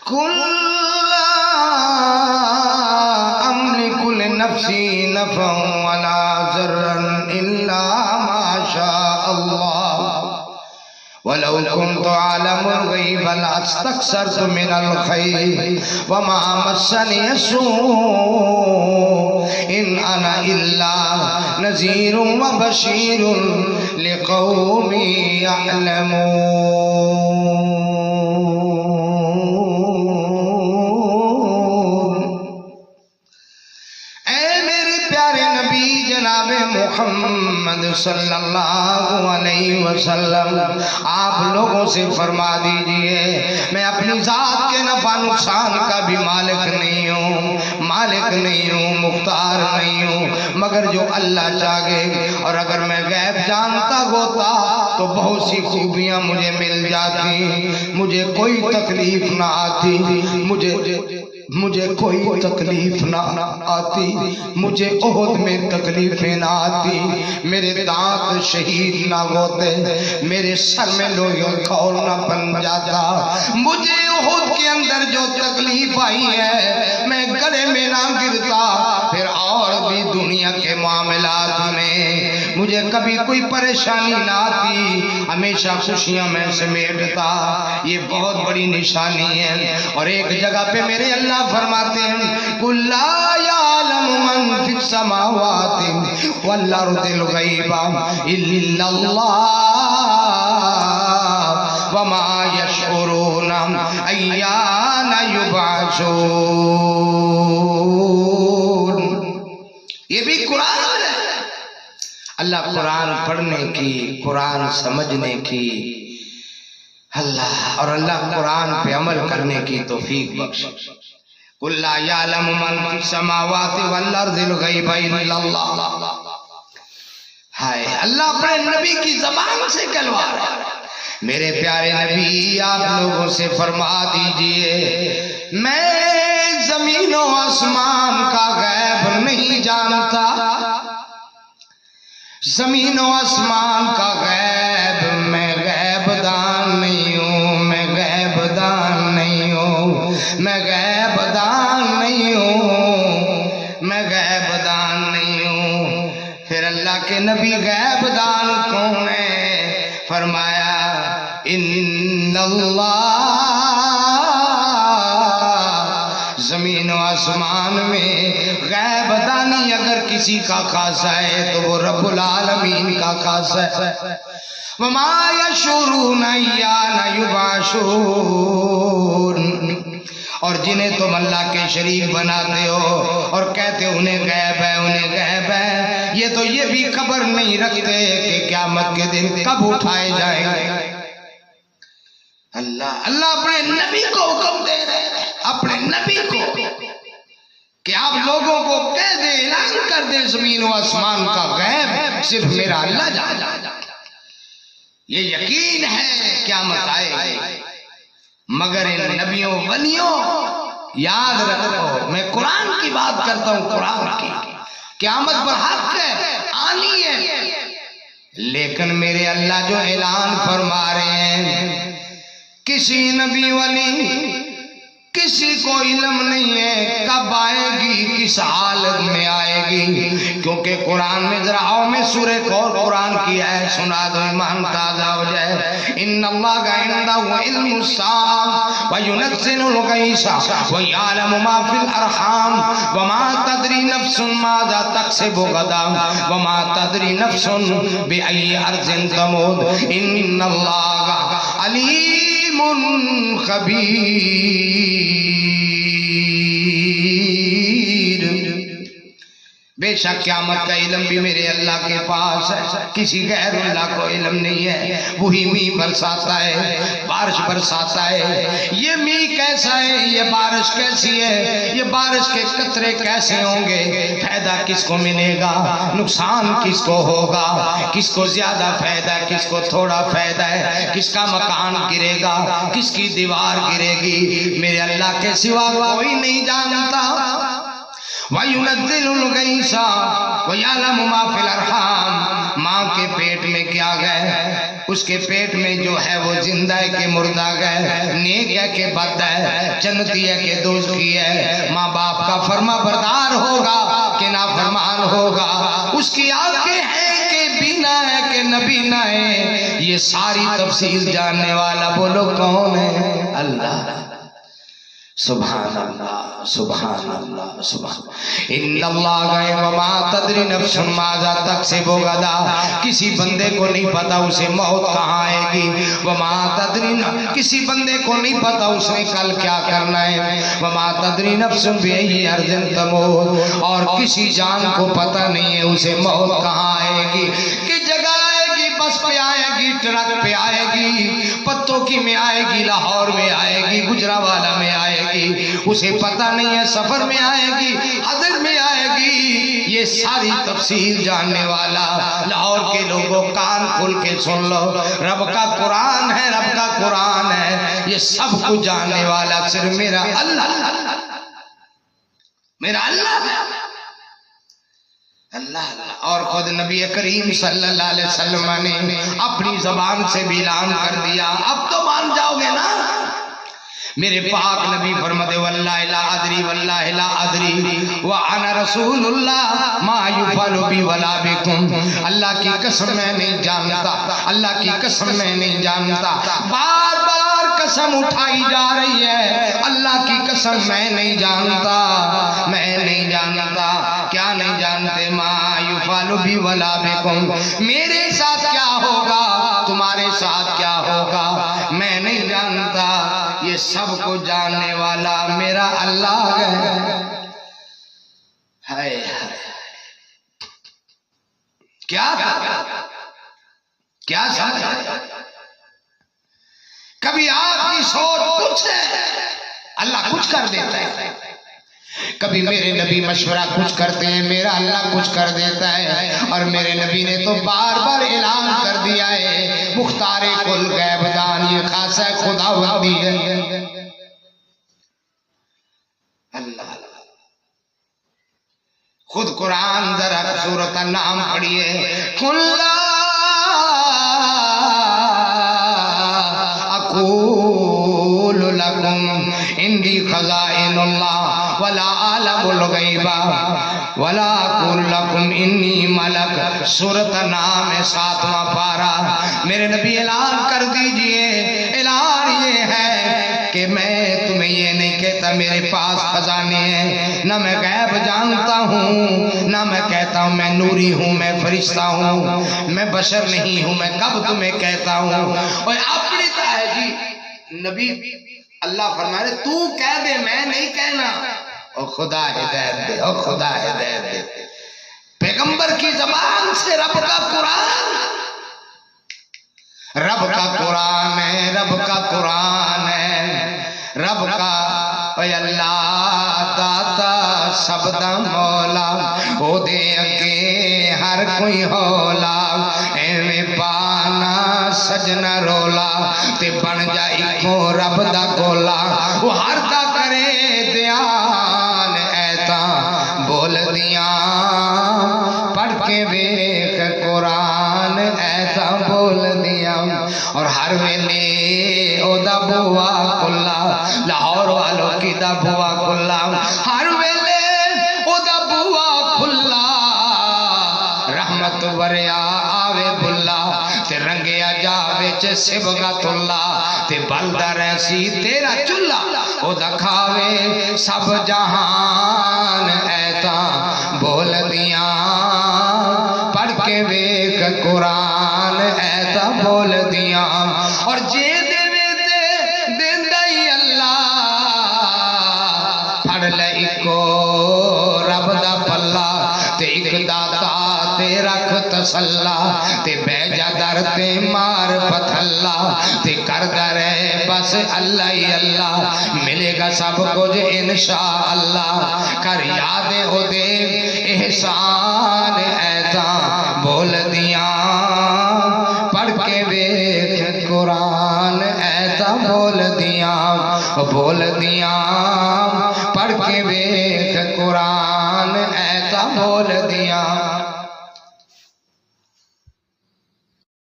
قل لا أملك لنفسي نفعا ولا ضرا إلا ما شاء الله ولو كنت أعلم الغيب لاستكثرت من الخير وما مسني السوء إن أنا إلا نذير وبشير لقوم يعلمون. اے میرے پیارے نبی جناب محمد صلی اللہ علیہ وسلم، آپ لوگوں سے فرما دیجئے میں اپنی ذات کے نفع نقصان کا بھی مالک نہیں ہوں، مختار نہیں ہوں، مگر جو اللہ چاہے. اور اگر میں غیب جانتا ہوتا تو بہت سی خوبیاں مجھے مل جاتی، مجھے کوئی تکلیف نہ آتی، مجھے کوئی تکلیف نہ آتی، مجھے احد میں تکلیفیں نہ آتی، میرے دانت شہید نہ ہوتے، میرے سر میں لوہے کھول نہ بن جاتا. مجھے احد کے اندر جو تکلیف آئی ہے میں گڑے میں نہ گرتا، پھر اور بھی دنیا کے معاملات میں مجھے کبھی کوئی پریشانی نہ آتی، ہمیشہ خوشیاں میں سمیٹتا. یہ بہت بڑی نشانی ہے. اور ایک جگہ پہ میرے اللہ فرماتے ہیں قُل لَا يَعْلَمُ مَنْ فِي السَّمَاوَاتِ وَالْأَرْضِ الْغَيْبَ إِلَّا اللَّهُ وَمَا يَشْعُرُونَ أَيَّانَ يُبْعَثُونَ. یہ بھی قرآن ہے. اللہ قرآن پڑھنے کی، قرآن سمجھنے کی، اللہ اور اللہ قرآن پہ عمل کرنے کی توفیق بخشے. قُل لَا يَعْلَمُ مَنْ فِي السَّمَاوَاتِ وَالْأَرْضِ الْغَيْبَ إِلَّا اللَّهُ. ہائے اللہ اپنے نبی کی زبان سے کہلوا رہا ہے. میرے پیارے نبی آپ لوگوں سے فرما دیجئے میں زمین و آسمان کا غیب نہیں جانتا، زمین و آسمان کا غیب میں غیب دان نہیں ہوں، میں غیب دان نہیں ہوں، میں غیب دان نہیں ہوں، میں غیب دان نہیں ہوں. پھر اللہ کے نبی غیب دان کون ہے؟ فرمایا ان اللہ، زمین و آسمان میں غیب دانی اگر کسی کا خاصہ ہے تو وہ رب العالمین کا خاصہ ہے. وَمَا يَشْعُرُونَ أَيَّانَ يُبْعَثُونَ. اور جنہیں تم اللہ کے شریک بناتے ہو اور کہتے انہیں غیب ہے، انہیں غیب ہے، یہ تو یہ بھی خبر نہیں رکھتے کہ قیامت کے دن کب اٹھائے جائیں گے. اللہ اپنے نبی کو حکم دے رہے ہیں، اپنے نبی کو کہ آپ لوگوں کو کہہ دیں، اعلان کر دیں زمین و آسمان کا غیب صرف میرا اللہ جانتا. یہ یقین ہے قیامت آئے گی، مگر ان نبیوں ولیوں یاد رکھو میں قرآن کی بات کرتا ہوں، قرآن کی قیامت پر حق ہے، آنی ہے، لیکن میرے اللہ جو اعلان فرما رہے ہیں کسی نبی ولی کسی کو علم نہیں ہے کب آئے گی، کس حالت میں آئے گی. کیونکہ قرآن میں ذرا آؤ میں سورہ اور قرآن کی ہے سنا دو، ایمان تازہ ہو جائے. ان اللہ عنده علم الساعة وينزل الغيث ويعلم ما في الارحام وما تدري نفس ماذا تكسب غدا وما تدري نفس بأي ارض تموت ان اللہ علیم خبیر. بے شک قیامت کا علم بھی میرے اللہ کے پاس ہے، کسی غیر اللہ کو علم نہیں ہے. وہی میہ برساتا ہے، بارش برساتا ہے. یہ میہ کیسا ہے، یہ بارش کیسی ہے، یہ بارش کے قطرے کیسے ہوں گے، فائدہ کس کو ملے گا، نقصان کس کو ہوگا، کس کو زیادہ فائدہ ہے، کس کو تھوڑا فائدہ ہے، کس کا مکان گرے گا، کس کی دیوار گرے گی، میرے اللہ کے سوا کوئی نہیں جانتا. وَيُنَزِّلُ الْغَيْثَ وَيَعْلَمُ مَا فِي الْأَرْحَامِ. ماں کے پیٹ میں کیا گئے اس کے پیٹ میں جو ہے وہ زندہ ہے کہ مردہ ہے، نیک ہے کہ بد ہے، جنتی ہے کہ دوزخی ہے، ماں باپ کا فرما بردار ہوگا کہ نافرمان ہوگا، اس کی آنکھیں ہیں کہ بینا ہے کہ نبینا ہے، یہ ساری تفصیل جاننے والا بولو کون ہے؟ اللہ۔ سبحان اللہ سبحان اللہ سبحان ان اللہ گئے وما تدری نفس ماذا تکسب غدا، کسی بندے کو نہیں پتا اسے موت کہاں آئے گی، وما تدری، کسی بندے کو نہیں پتا اس نے کل کیا کرنا ہے، وما تدری نفس بأی ارض تموت، اور کسی جان کو پتا نہیں ہے اسے موت کہاں آئے گی، کہ جگہ آئے گی، بس پہ آئے گی، ٹرک پہ آئے گی، پتوں کی میں آئے گی، لاہور میں آئے گی، گجرانوالہ میں آئے گی، اسے پتہ نہیں ہے سفر میں آئے گی، حضر میں آئے گی، یہ ساری تفصیل جاننے والا لاہور کے لوگوں کان کھول کے سن لو، رب کا قرآن ہے، رب کا قرآن ہے، یہ سب کچھ جاننے والا صرف میرا اللہ، میرا اللہ اللہ۔ اور خود نبی کریم صلی اللہ علیہ وسلم نے اپنی زبان سے بھی اعلان کر دیا، اب تو مان جاؤ گے نا، میرے پاک نبی فرماتے واللہ لا ادری واللہ لا ادری وانا رسول اللہ ما یفعل بی ولا بکم، اللہ کی قسم میں نہیں جانتا، اللہ کی قسم میں نہیں جانتا، بار بار قسم اٹھائی جا رہی ہے، اللہ کی قسم میں نہیں جانتا، میں نہیں جانتا، کیا نہیں جانتے؟ ما یفعل بی ولا بکم، میرے ساتھ کیا ہوگا، تمہارے ساتھ کیا ہوگا، میں نہیں جانتا، یہ سب کو جاننے والا میرا اللہ ہے۔ کیا کیا سمجھا؟ کبھی آپ کی سوچ کچھ ہے، اللہ کچھ کر دیتا ہے، کبھی میرے نبی مشورہ کچھ کرتے ہیں، میرا اللہ کچھ کر دیتا ہے، اور میرے نبی نے تو بار بار اعلان کر دیا ہے، مختار کل غیب دان، یہ خاصہ خداوندی ہے اللہ۔ خود قرآن ذرا سورۃ النعم پڑھیے، قل لا اقول لکم عندی خزائن اللہ ولا اعلم الغیب ولا اقول لکم انی ملک، سورۃ النعم 7واں پارہ۔ میرے نبی اعلان کر دیجئے، اعلان یہ ہے کہ میں تمہیں یہ نہیں کہتا میرے پاس خزانے ہیں، نہ میں غیب جانتا ہوں، نہ میں کہتا ہوں میں نوری ہوں، میں فرشتہ ہوں، میں بشر نہیں ہوں، میں کب تمہیں کہتا ہوں، اور اپنی ہے جی نبی اللہ فرمائے تو کہہ دے، میں نہیں کہنا، او خدا ہدایت دے، او خدا ہدایت دے، پیغمبر کی زبان سے رب کا قرآن، رب کا قرآن ہے، رب کا قرآن ہے، رب کا اے اللہ داتا سب دا مولا، او دے اگے ہر کوئی ہولا، ایویں پانا سجنا رولا، تے بن جائی کو رب دا گولا، وہ ہر دا کرے دیان ایتا بول دیاں، پڑھ کے بیک قرآن ایتا بول دیاں، اور ہر ویلے او دا بوا کلا، لاہور والوں کی دا بوا کلا، ہر ویلے او دا بوا کلا، رحمت وریا آوے بلا، تے رنگیا جاوے چے سبغت اللہ، تے بلدہ رہسی تیرا چلا، او دا کھاوے سب جہان ایتا بول دیاں، پڑھ کے بیک قرآن ایتا بول دیاں، اور جے دے دین دائی اللہ، پڑھ لے اکو رب دا پلا، تے ایک داتا تے رکھ تسلا، تے بیجا در تے مار پتھلا، تے کردہ رہے بس اللہ ہی اللہ، ملے گا سب کچھ انشاءاللہ، کر یاد ہو دے احسان ایتا بول دیاں، پڑھ کے بیک قرآن ایتا بول دیاں، بول دیاں، پڑھ کے بیک